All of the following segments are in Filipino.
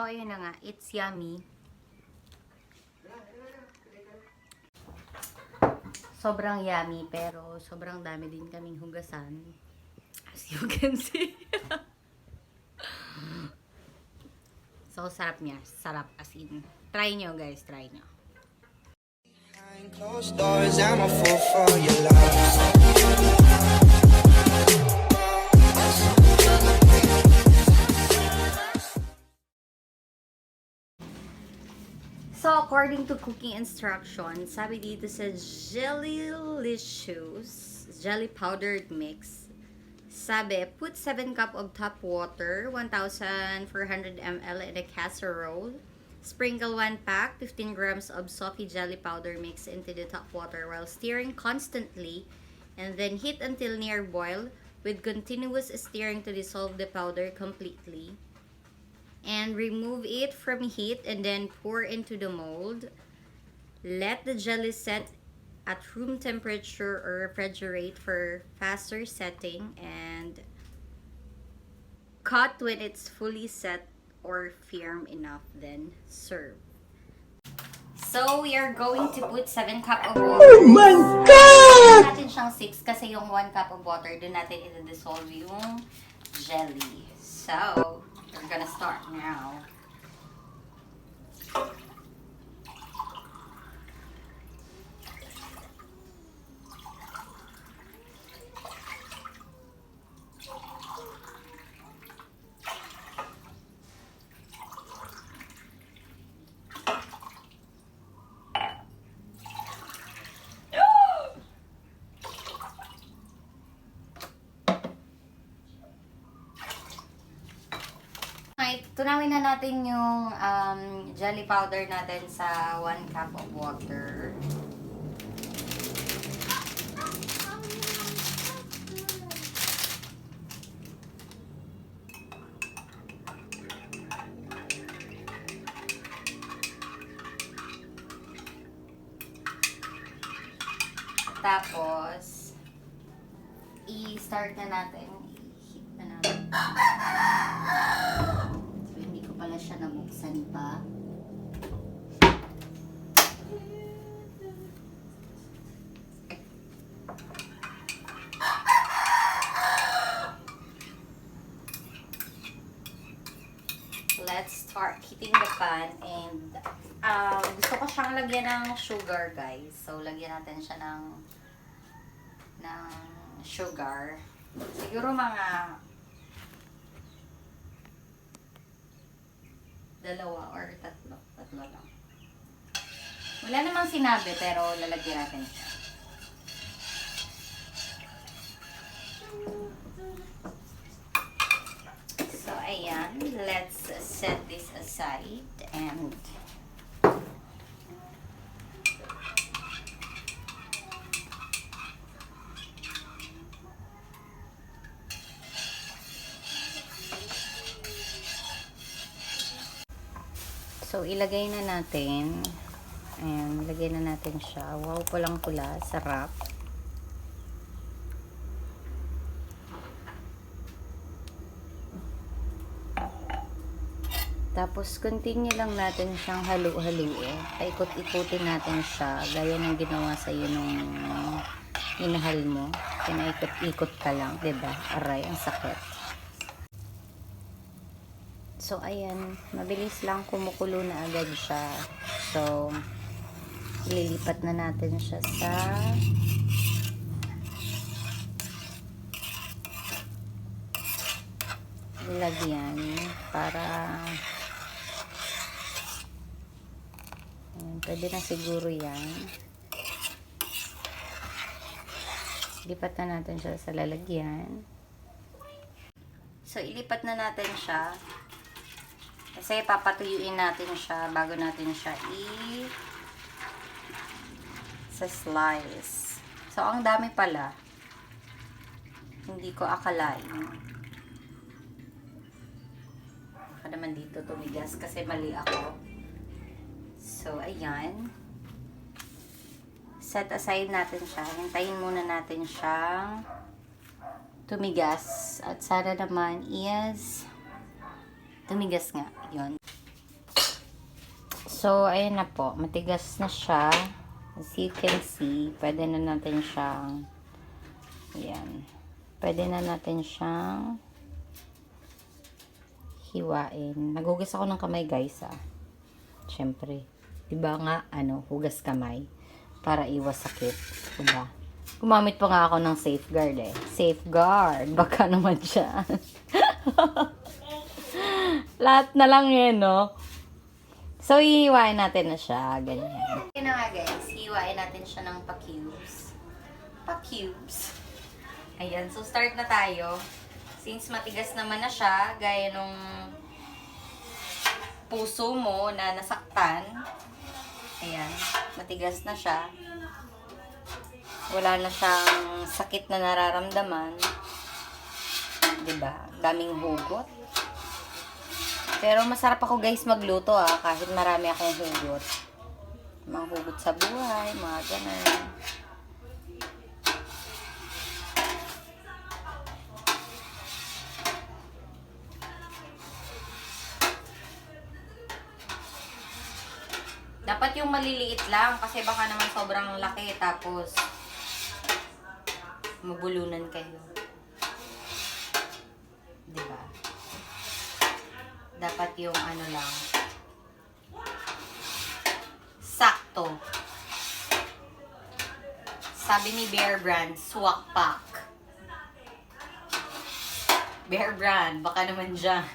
So, ayun na nga. It's yummy. Sobrang yummy, pero sobrang dami din kaming hugasan. As you can see. So, sarap niya. Sarap as in. Try nyo, guys. Try nyo. Behind closed doors, I'm a fool for your love. So, according to cooking instructions, sabi dito sa Jellylicious jelly powdered mix, sabi, put 7 cup of tap water, 1,400 ml in a casserole. Sprinkle 1 pack, 15 grams of Sophie jelly powder mix into the tap water while stirring constantly, and then heat until near boil with continuous stirring to dissolve the powder completely. And remove it from heat and then pour into the mold. Let the jelly set at room temperature or refrigerate for faster setting, and cut when it's fully set or firm enough, then serve. So, we are going to put 7 cup of water. Oh my God! Natin siyang 6 kasi yung 1 cup of water, doon natin i-dissolve yung jelly. So, we're gonna start now. Okay, tunawin na natin yung jelly powder natin sa 1 cup of water. Tapos, i-start na natin. I-heat na natin. So, hindi ko pala siya nabuksan pa. Let's start heating the pan, and gusto ko siyang lagyan ng sugar, guys. So, lagyan natin siya ng sugar. Siguro mga 2 or 3. 3 lang. Wala namang sinabi, pero lalagyan natin siya. So, ayan. Let's set this aside, and so, ilagay na natin. Ayan, ilagay na natin siya. Wow, pulang-pula. Sarap. Tapos, continue lang natin siyang halu-haluin. Paikot-ikutin natin siya. Gaya ng ginawa sa'yo nung minahal mo. Pinaikot-ikot ka lang. Diba? Aray, ang sakit. So, ayan. Mabilis lang, kumukulo na agad siya. So, ililipat na natin siya sa lalagyan para ayan, pwede na siguro yan. Lipat na natin siya sa lalagyan. So, ilipat na natin siya. Kasi papatuyuin natin siya bago natin siya sa slice. So, ang dami pala. Hindi ko akalain. Baka naman dito tumigas kasi mali ako. So, ayan. Set aside natin siya. Hintayin muna natin siyang tumigas. At sana naman is tumigas nga. Yun. So, ayan na po. Matigas na siya. As you can see, pwede na natin siyang, ayan. Pwede na natin siyang hiwain. Nagugas ako ng kamay, guys, ah. Siyempre. Diba nga, hugas kamay. Para iwas sakit. Diba? Gumamit pa nga ako ng safeguard, eh. Safeguard. Baka naman siya. Lahat na lang yan, no? So, hihiwain natin na siya. Ganyan. Yun na nga, guys. Hihiwain natin siya ng pa-cubes. Pa-cubes. Ayan. So, start na tayo. Since matigas naman na siya, gaya nung puso mo na nasaktan. Ayan. Matigas na siya. Wala na siyang sakit na nararamdaman. Diba? Daming hugot. Pero masarap ako, guys, magluto, kahit marami akong hugot. Mga hugot sa buhay, mga ganun. Dapat yung maliliit lang kasi baka naman sobrang laki tapos mabulunan kayo. Diba? Dapat yung lang. Sakto. Sabi ni Bear Brand, swak pack. Bear Brand, baka naman dyan.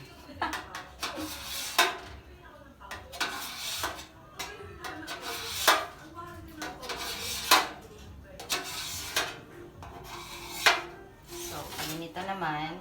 So, nito naman.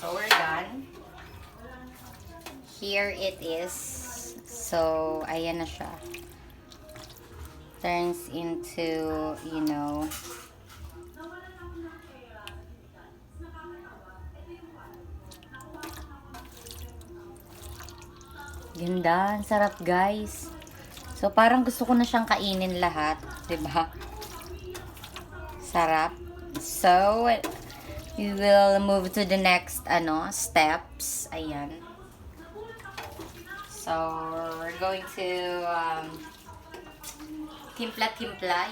So, we're done. Here it is. So, ayan na siya. Turns into, ganda. Ang sarap, guys. So, parang gusto ko na siyang kainin lahat. Diba? Sarap. So, we will move to the next steps. Ayan. So, we're going to timpla-timpla,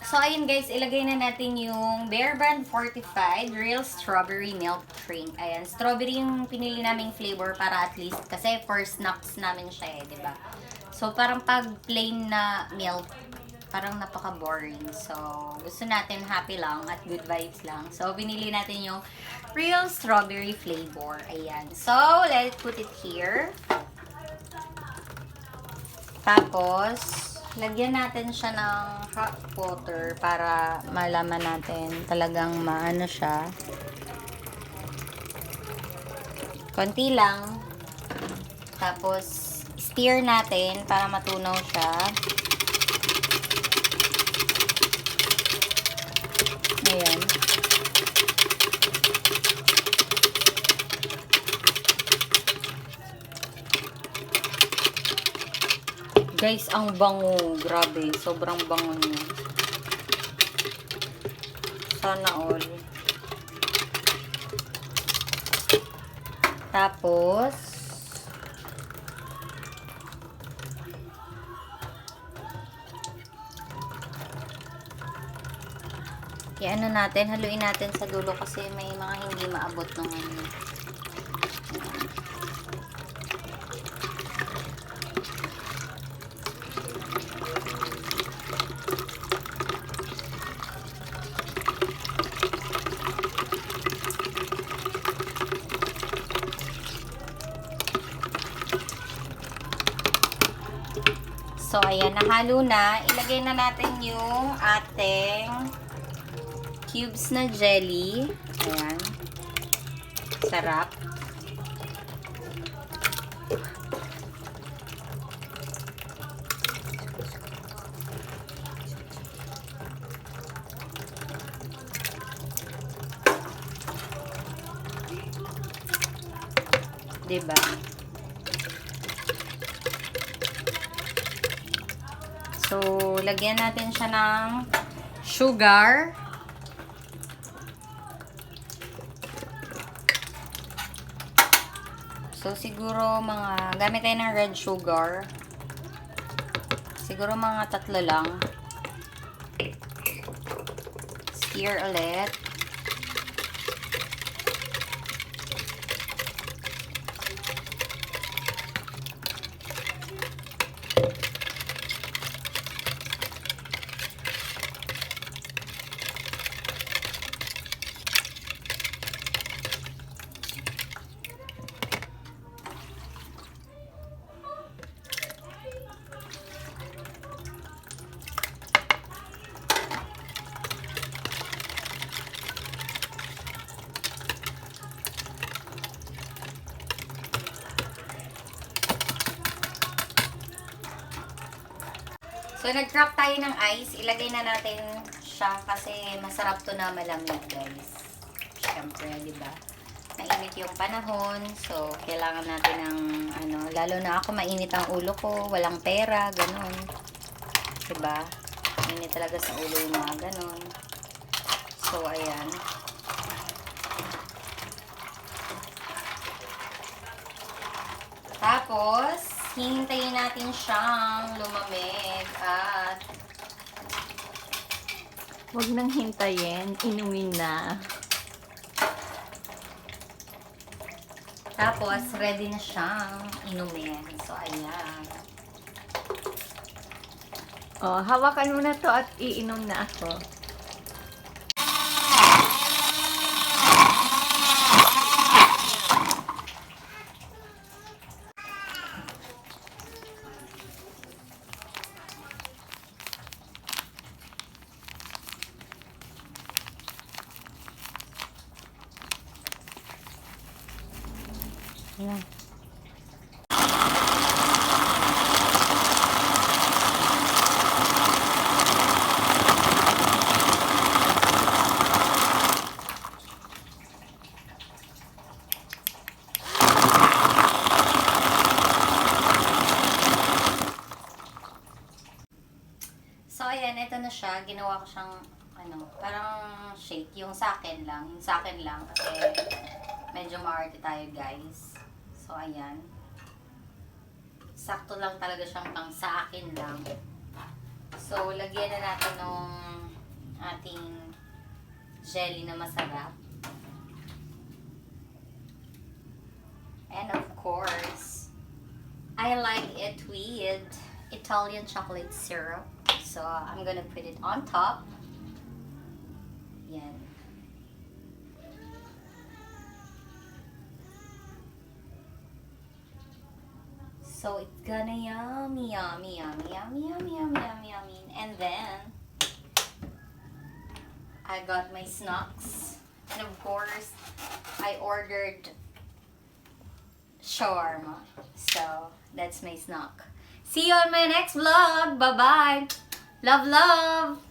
So, ayun, guys, ilagay na natin yung Bear Brand Fortified Real Strawberry Milk Drink. Ayan, strawberry yung pinili naming flavor para at least, kasi first snacks namin siya, diba? So, parang pag plain na milk, parang napaka-boring. So, gusto natin happy lang at good vibes lang. So, binili natin yung real strawberry flavor. Ayan. So, let's put it here. Tapos, lagyan natin siya ng hot water para malaman natin talagang maano siya. Konti lang. Tapos, stir natin para matunaw siya. Ayan. Guys, ang bango. Grabe. Sobrang bango niya. Sana all. Tapos, i-ano natin, haluin natin sa dulo kasi may mga hindi maabot ng So, ayan, nahalo na. Ilagay na natin yung ating cubes na jelly. Ayan. masarap. Diba? So, lagyan natin siya ng sugar. So, siguro gamit tayo ng red sugar. Siguro mga 3 lang. Stir ulit. So, nag-crack tayo ng ice. Ilagay na natin siya kasi masarap to na malamig, guys. Siyempre, di ba? Mainit yung panahon. So, kailangan natin ng, lalo na ako, mainit ang ulo ko. Walang pera, ganun. Di ba? Mainit talaga sa ulo yung mga ganun. So, ayan. Tapos, hihintayin natin siyang lumamig at Huwag nang hintayin, inumin na. tapos ready na siyang inumin. So, ayan. Oh, hawakan mo na to at iinom na ako. Ayan. So, ayan, ito na siya. Ginawa ko siyang, parang shake. Yung sa akin lang. Yung sa akin lang. Kasi, medyo maarte tayo, guys. So, ayan. Sakto lang talaga siyang pang sa akin lang. So, lagyan na natin ng ating jelly na masarap. And of course, I like it with Italian chocolate syrup. So, I'm gonna put it on top. Yan. So, it's gonna yummy, yummy, yummy, yummy, yummy, yummy, yummy, yummy. And then, I got my snacks. And of course, I ordered shawarma. So, that's my snack. See you on my next vlog. Bye-bye. Love, love.